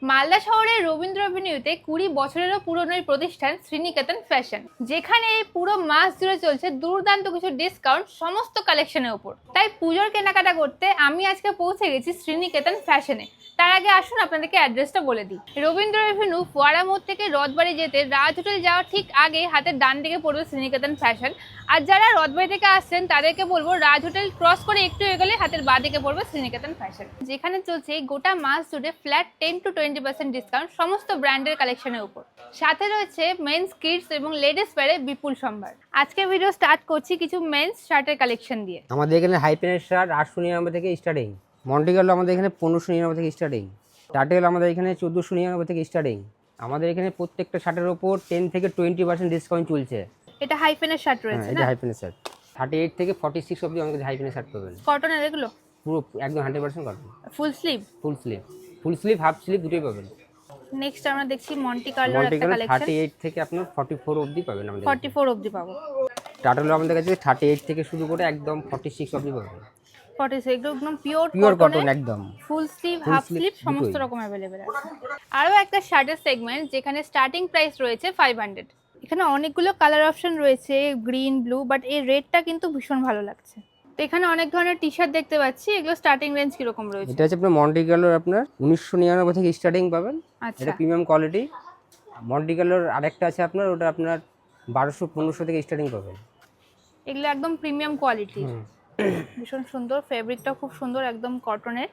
মালদা শহরের রবীন্দ্র এভিনিউতে 20 বছরেরও পুরনো এই প্রতিষ্ঠান শ্রীনিকেতন ফ্যাশন, যেখানে এই পুরো মাস জুড়ে চলছে দুর্দান্ত কিছু ডিসকাউন্ট সমস্ত কালেকশনের উপর। তাই পুজোর কেনাকাটা করতে আমি আজকে পৌঁছে গেছি শ্রীনিকেতন ফ্যাশনে। তার আগে আসুন আপনাদেরকে অ্যাড্রেসটা বলে দিই। রবীন্দ্র এভিনিউ ফোয়ারা মোড় থেকে রথবাড়ি যেতে রাজ হোটেল যাওয়ার ঠিক আগে হাতের ডান দিকে পড়বে শ্রীনিকেতন ফ্যাশন। আর যারা রথবাড়ি থেকে আসছেন তাদেরকে বলবো রাজ হোটেল ক্রস করে একটু এগোলে হাতের বাঁ দিকে পড়বে শ্রীনিকেতন ফ্যাশন, যেখানে চলছে এই গোটা মাস জুড়ে ফ্ল্যাট 10 to 20% ডিসকাউন্ট সমস্ত ব্র্যান্ডের কালেকশনের উপর। সাথে রয়েছে মেন্স, কিডস এবং লেডিস ওয়্যারে বিপুল সম্ভার। আজকে ভিডিও স্টার্ট করছি কিছু মেন্স শার্টের কালেকশন দিয়ে। আমাদের এখানে হাইপেনের শার্ট 899 থেকে স্টার্টিং, মন্টিগাল আমাদের এখানে 1599 থেকে স্টার্টিং, টার্টেল আমাদের এখানে 1499 থেকে স্টার্টিং। আমাদের এখানে প্রত্যেকটা শার্টের ওপর 10 থেকে 20% ডিসকাউন্ট চলছে। এটা হাইপেনের শার্ট রয়েছে না? এটা হাইপেনের শার্ট 38 থেকে 46 অবধি আমাদের হাইপেনের শার্ট পাবেন। কটনের এগুলো পুরো একদম 100% cotton. Full sleeve, full sleeve half sleeve দুটোই পাবেন। নেক্সট আমরা দেখছি মন্টি কার্লোর একটা কালেকশন। 38 থেকে আপনার 44 অবধি পাবেন আমাদের। 44 অবধি পাবো। টার্টেল আমাদের কাছে 38 থেকে শুরু করে একদম 46 অবধি পাবেন। 46 এগুলো একদম পিওর কটন, একদম ফুল স্লিভ, হাফ স্লিভ সমস্ত রকম अवेलेबल আছে। আরো একটা শার্টের সেগমেন্ট যেখানে স্টার্টিং প্রাইস রয়েছে 500। এখানে অনেকগুলো কালার অপশন রয়েছে, গ্রিন, ব্লু, বাট এই রেডটা কিন্তু ভীষণ ভালো লাগছে। তো এখানে অনেক ধরনের টি-শার্ট দেখতে পাচ্ছি, এগুলো স্টার্টিং রেঞ্জ কি রকম রয়েছে? এটা হচ্ছে আপনার মন্টিগালোর আপনার 1999 থেকে স্টার্টিং পাবেন। আচ্ছা, এটা প্রিমিয়াম কোয়ালিটি। মন্টিগালোর আরেকটা আছে আপনার, ওটা আপনার 1200-1500 থেকে স্টার্টিং পাবেন। এগুলো একদম প্রিমিয়াম কোয়ালিটি, ভীষণ সুন্দর, ফেব্রিকটা খুব সুন্দর, একদম কটনের।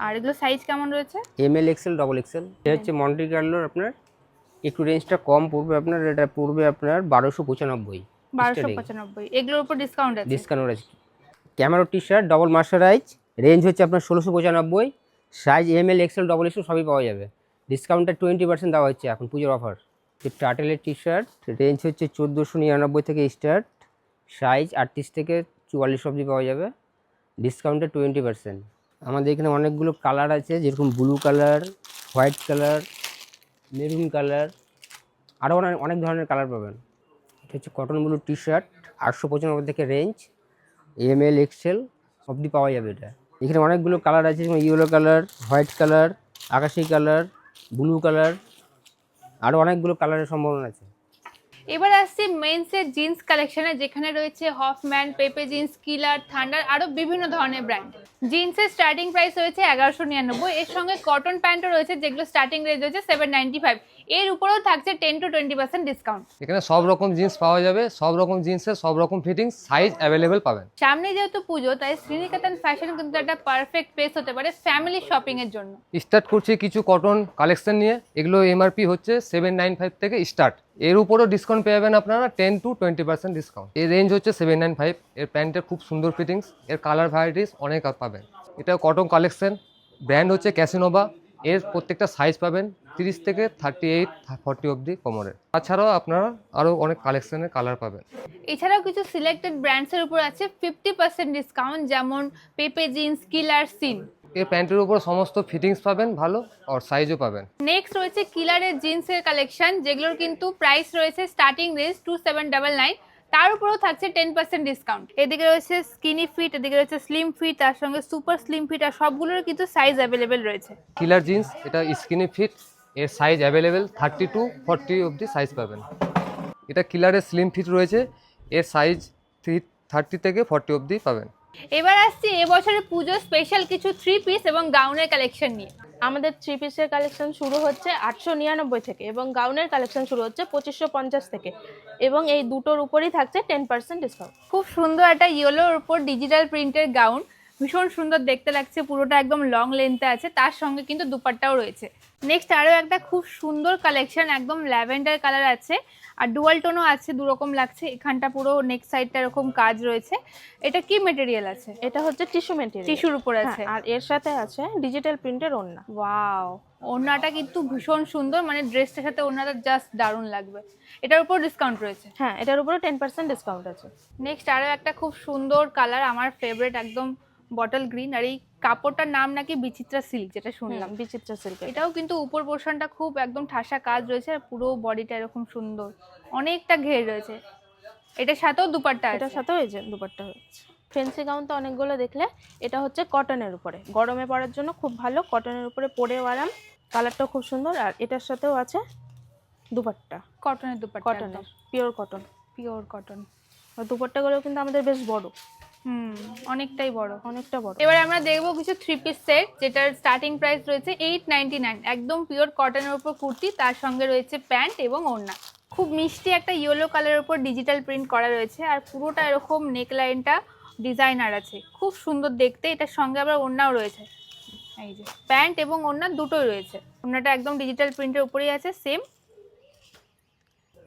আর এগুলো সাইজ কেমন রয়েছে? M L, XL, double XL. এটা হচ্ছে মন্টিগালোর আপনার একটু রেঞ্জটা কম পড়বে, আপনার এটা পড়বে আপনার 1295। 1295। এগুলোর উপর ডিসকাউন্ট আছে? ডিসকাউন্ট আছে। ক্যামেরো টি-শার্ট ডবল মার্শারাইজ, রেঞ্জ হচ্ছে আপনার 1695, size M L, XL, double XL সবই পাওয়া যাবে। ডিসকাউন্টটা 20% দেওয়া হচ্ছে এখন পুজোর অফার। টার্টেলের টি-শার্ট রেঞ্জ হচ্ছে 1499 থেকে স্টার্ট, সাইজ 38 থেকে 44 অবধি পাওয়া যাবে। ডিসকাউন্টে 20%। আমাদের এখানে অনেকগুলো কালার আছে, যেরকম blue colour, white colour, maroon colour, আরও অনেক ধরনের কালার পাবেন। এটা হচ্ছে কটন ব্লু টি-শার্ট 895 থেকে রেঞ্জ, এমএল, এক্সেল অবধি পাওয়া যাবে। এটা এখানে অনেকগুলো কালার আছে, যেমন ইয়েলো কালার, হোয়াইট কালার, আকাশি কালার, ব্লু কালার, আরও অনেকগুলো কালারের সম্ভাবনা আছে। এবার আসছি মেন্সের জিন্স কালেকশনে, যেখানে রয়েছে হফম্যান, পেপে জিন্স, কিলার, থান্ডার, আরো বিভিন্ন ধরনের ব্র্যান্ড। জিন্সের স্টার্টিং প্রাইস রয়েছে 1199। এর সঙ্গে কটন প্যান্টও রয়েছে, যেগুলো স্টার্টিং রেঞ্জ রয়েছে 795। এর উপরেও থাকছে 10 to 20% ডিসকাউন্ট। এখানে সব রকম জিন্স পাওয়া যাবে, সব রকম জিন্সের সব রকম ফিটিংস, সাইজ অ্যাভেলেবেল পাবেন। সামনে যেহেতু পুজো, তাই শ্রীনিকেতন ফ্যাশন কিন্তু একটা পারফেক্ট প্লেস হতে পারে ফ্যামিলি শপিং এর জন্য। স্টার্ট করছি কিছু কটন কালেকশন নিয়ে। এগুলো এমআরপি হচ্ছে 795 থেকে স্টার্ট। এর উপরও ডিসকাউন্ট পেয়ে যাবেন আপনারা 10 to 20% ডিসকাউন্ট। এর রেঞ্জ হচ্ছে 795। এর প্যান্টের খুব সুন্দর ফিটিংস, এর কালার ভ্যারাইটিস অনেক পাবেন। এটা কটন কালেকশন, ব্র্যান্ড হচ্ছে ক্যাসিনোভা। এর প্রত্যেকটা সাইজ পাবেন 30 থেকে 38, 40 অবধি কোমরের। তাছাড়াও আপনারা আরও অনেক কালেকশনের কালার পাবেন। এছাড়াও কিছু সিলেক্টেড ব্র্যান্ডসের উপর আছে 50% ডিসকাউন্ট, যেমন পেপে জিন্স, কিলার, সিন। এই প্যান্টের উপর সমস্ত ফিটিংস পাবেন ভালো, আর সাইজও পাবেন। নেক্সট রয়েছে কিলারের জিন্সের কালেকশন, যেগুলোর কিন্তু প্রাইস রয়েছে স্টার্টিং রেঞ্জ 2799। তার উপরেও থাকছে 10% ডিসকাউন্ট। এদিকে রয়েছে স্কিনি ফিট, এদিকে রয়েছে স্লিম ফিট, তার সঙ্গে সুপার স্লিম ফিট, আর সবগুলোর কিন্তু সাইজ অ্যাভেলেবেল রয়েছে। কিলার জিন্স এটা স্কিনি ফিট, এর সাইজ অ্যাভেলেবেল 30 to 40 অবধি সাইজ পাবেন। এটা কিলারের স্লিম ফিট রয়েছে, এর সাইজ 30 থেকে 40 অবধি পাবেন। এবার আসছি এবছরের পুজো স্পেশাল কিছু 3 পিস এবং গাউনের কালেকশন নিয়ে। আমাদের 3 পিসের কালেকশন শুরু হচ্ছে 899 থেকে এবং গাউনের কালেকশন শুরু হচ্ছে 2550 থেকে, এবং এই দুটোর উপরই থাকছে 10% ডিসকাউন্ট। খুব সুন্দর একটা ইয়েলোর উপর ডিজিটাল প্রিন্টের গাউন, ভীষণ সুন্দর দেখতে লাগছে, পুরোটা একদম লং লেন্থে আছে, তার সঙ্গে কিন্তু দুপাট্টাও রয়েছে। নেক্সট আরও একটা খুব সুন্দর কালেকশন, একদম ল্যাভেন্ডার কালার আছে আর ডুয়াল টোনও আছে, দুরকম লাগছে। এখানটা পুরো নেক্সট সাইডটা এরকম কাজ রয়েছে। এটা কি মেটেরিয়াল আছে? এটা হচ্ছে টিস্যু মেটেরিয়াল, টিস্যুর উপর আছে, আর এর সাথে আছে ডিজিটাল প্রিন্টের ওড়না। ওয়াও, ওড়নাটা কিন্তু ভীষণ সুন্দর, মানে ড্রেসটার সাথে ওড়নাটা জাস্ট দারুণ লাগবে। এটার উপর ডিসকাউন্ট রয়েছে? হ্যাঁ, এটার উপরে 10% ডিসকাউন্ট আছে। নেক্সট আরও একটা খুব সুন্দর কালার, আমার ফেভারিট, একদম বটল গ্রিন, আর এই কাপড়টার নাম নাকি বিচিত্রা সিল্ক, যেটা শুনলাম। বিচিত্রা সিল্ক। এটাও কিন্তু উপর পোর্শনটা খুব একদম ঠাসা কাজ রয়েছে, আর পুরো বডিটা এরকম সুন্দর, অনেকটা ঘের রয়েছে। এটার সাথেও দুপাট্টা আছে? এটার সাথেও এই যে দুপাট্টা হচ্ছে। ফেন্সি গাউন তো অনেকগুলো দেখলে, এটা হচ্ছে কটনের উপরে, গরমে পরার জন্য খুব ভালো, কটনের উপরে পরেও আরাম। কালারটাও খুব সুন্দর। আর এটার সাথেও আছে দুপাট্টা, কটনের দুপাট্টা, কটনের, পিওর কটন। Pure cotton. আর দুপাট্টাগুলো কিন্তু আমাদের বেশ বড়, অনেকটাই বড়। অনেকটা বড়। এবার আমরা দেখবো কিছু 3 পিস সেট, যেটার স্টার্টিং প্রাইস রয়েছে 899। একদম পিওর কটনের উপর কুর্তি, তার সঙ্গে রয়েছে প্যান্ট এবং ওড়না। খুব মিষ্টি একটা ইয়েলো কালারের উপর ডিজিটাল প্রিন্ট করা রয়েছে, আর পুরোটা এরকম নেক লাইনটা ডিজাইনার আছে, খুব সুন্দর দেখতে। এটার সঙ্গে আবার ওড়নাও রয়েছে, এই যে প্যান্ট এবং ওড়না দুটোই রয়েছে। ওড়নাটা একদম ডিজিটাল প্রিন্টের উপরেই আছে সেম,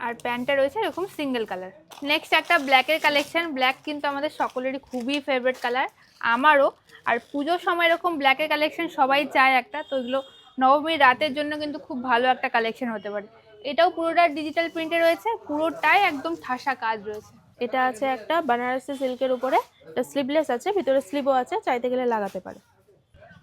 আর প্যান্টটা রয়েছে এরকম সিঙ্গেল কালার। নেক্সট একটা ব্ল্যাকের কালেকশন। ব্ল্যাক কিন্তু আমাদের সকলেরই খুবই ফেভারিট কালার, আমারও। আর পুজোর সময় এরকম ব্ল্যাকের কালেকশন সবাই চায় একটা, তো এগুলো নবমীর রাতের জন্য কিন্তু খুব ভালো একটা কালেকশন হতে পারে। এটাও পুরোটা ডিজিটাল প্রিন্টে রয়েছে, পুরোটাই একদম ঠাসা কাজ রয়েছে। এটা আছে একটা বানারসি সিল্কের উপরে, এটা স্লিভলেস আছে, ভিতরে স্লিভও আছে, চাইতে গেলে লাগাতে পারে।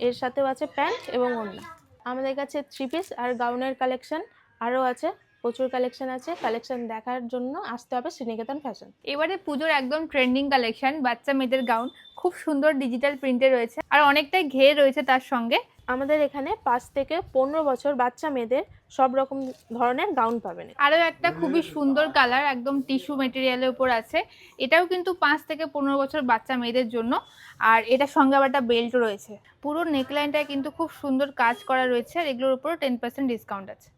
এর সাথেও আছে প্যান্ট এবং ওড়না। আমাদের কাছে 3 পিস আর গাউনের কালেকশন আরও আছে, প্রচুর কালেকশন আছে। কালেকশন দেখার জন্য আসতে হবে শ্রীনিকেতন ফ্যাশন। এবারে পুজোর একদম ট্রেন্ডিং কালেকশন, বাচ্চা মেয়েদের গাউন, খুব সুন্দর ডিজিটাল প্রিন্টে রয়েছে, আর অনেকটাই ঘের রয়েছে তার সঙ্গে। আমাদের এখানে 5 থেকে 15 বছর বাচ্চা মেয়েদের সব রকম ধরনের গাউন পাবেন। আরও একটা খুবই সুন্দর কালার, একদম টিস্যু মেটেরিয়ালের উপর আছে। এটাও কিন্তু 5 থেকে 15 বছর বাচ্চা মেয়েদের জন্য, আর এটার সঙ্গে আবার একটা বেল্ট রয়েছে। পুরো নেকলাইনটায় কিন্তু খুব সুন্দর কাজ করা রয়েছে, আর এগুলোর উপরও 10% ডিসকাউন্ট আছে।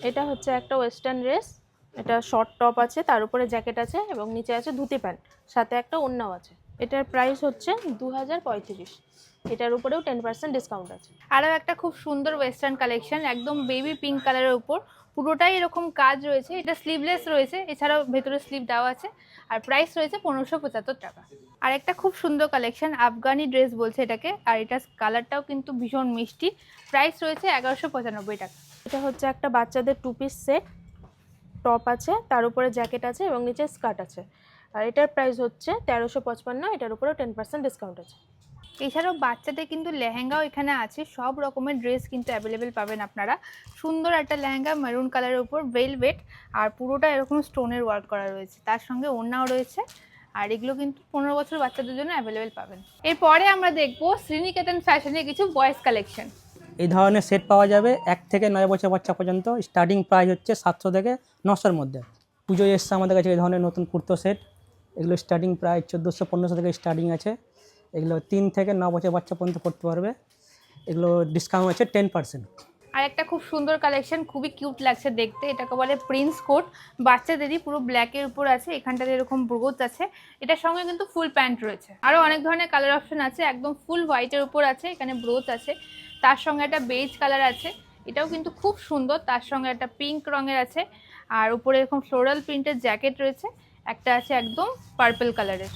এটা হচ্ছে একটা ওয়েস্টার্ন ড্রেস, এটা শর্ট টপ আছে, তার উপরে জ্যাকেট আছে এবং নিচে আছে ধুতি প্যান্ট, সাথে একটা ওড়নাও আছে। এটার প্রাইস হচ্ছে 2035। এটার উপরেও 10% ডিসকাউন্ট আছে। আরও একটা খুব সুন্দর ওয়েস্টার্ন কালেকশন, একদম বেবি পিঙ্ক কালারের উপর, পুরোটাই এরকম কাজ রয়েছে। এটা স্লিভলেস রয়েছে, এছাড়াও ভেতরে স্লিভ দেওয়া আছে, আর প্রাইস রয়েছে 1575 টাকা। আর একটা খুব সুন্দর কালেকশন, আফগানি ড্রেস বলছে এটাকে, আর এটার কালারটাও কিন্তু ভীষণ মিষ্টি। প্রাইস রয়েছে 1195 টাকা। এটা হচ্ছে একটা বাচ্চাদের 2 পিস সেট, টপ আছে, তার উপরে জ্যাকেট আছে এবং নিচে স্কার্ট আছে। আর এটার প্রাইস হচ্ছে 1355, এটার উপরেও 10% ডিসকাউন্ট আছে। এছাড়াও বাচ্চাদের কিন্তু লেহেঙ্গাও এখানে আছে, সব রকমের ড্রেস কিন্তু অ্যাভেলেবেল পাবেন আপনারা। সুন্দর একটা লেহেঙ্গা মেরুন কালারের উপর ভেলভেট, আর পুরোটা এরকম স্টোনের ওয়ার্ক করা রয়েছে, তার সঙ্গে ওড়নাও রয়েছে। আর এগুলো কিন্তু 15 বছর বাচ্চাদের জন্য অ্যাভেলেবেল পাবেন। এরপরে আমরা দেখবো শ্রীনিকেতন ফ্যাশনের কিছু বয়েজ কালেকশন। এই ধরনের সেট পাওয়া যাবে 1 থেকে 9 বছর বাচ্চা পর্যন্ত। স্টার্টিং প্রাইস হচ্ছে 700 থেকে 900-র মধ্যে। পুজোয় এসছে আমাদের কাছে এই ধরনের নতুন কুর্তো সেট, এগুলো স্টার্টিং প্রাইস 1400-1500 থেকে স্টার্টিং আছে। এগুলো 3 থেকে 9 বছর বাচ্চা পর্যন্ত পড়তে পারবে। এগুলো ডিসকাউন্ট আছে 10%। আর একটা খুব সুন্দর কালেকশন, খুবই কিউট লাগছে দেখতে, এটাকে বলে প্রিন্স কোট। বাচ্চাদেরই, পুরো ব্ল্যাকের উপর আছে, এখানটাতে এরকম ব্রোচ আছে, এটার সঙ্গে কিন্তু ফুল প্যান্ট রয়েছে। আরও অনেক ধরনের কালার অপশন আছে, একদম ফুল হোয়াইটের উপর আছে, এখানে ব্রোচ আছে, তার সঙ্গে একটা বেজ কালার আছে, এটাও কিন্তু খুব সুন্দর, তার সঙ্গে একটা পিঙ্ক রঙের আছে, আর উপরে এরকম ফ্লোরাল প্রিন্টের জ্যাকেট রয়েছে, একটা আছে একদম পার্পল কালারের।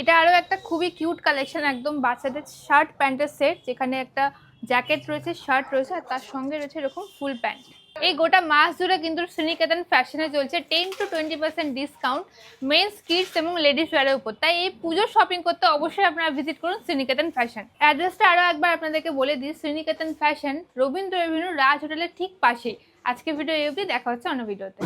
এটা আরও একটা খুবই কিউট কালেকশন, একদম বাচ্চাদের শার্ট প্যান্টের সেট, যেখানে একটা জ্যাকেট রয়েছে, শার্ট রয়েছে, আর তার সঙ্গে রয়েছে এরকম ফুল প্যান্ট। এই গোটা মাস জুড়ে কিন্তু শ্রীনিকেতন ফ্যাশনে চলছে 10 to 20% ডিসকাউন্ট মেন্স, কিডস এবং লেডিস ওয়্যারের উপর। তাই এই পুজোর শপিং করতে অবশ্যই আপনারা ভিজিট করুন শ্রীনিকেতন ফ্যাশন। অ্যাড্রেসটা আরও একবার আপনাদেরকে বলে দিই, শ্রীনিকেতন ফ্যাশন রবীন্দ্র এভিনিউ রাজ হোটেলের ঠিক পাশেই। আজকে ভিডিও এই অবধি, দেখা হচ্ছে অন্য ভিডিওতে।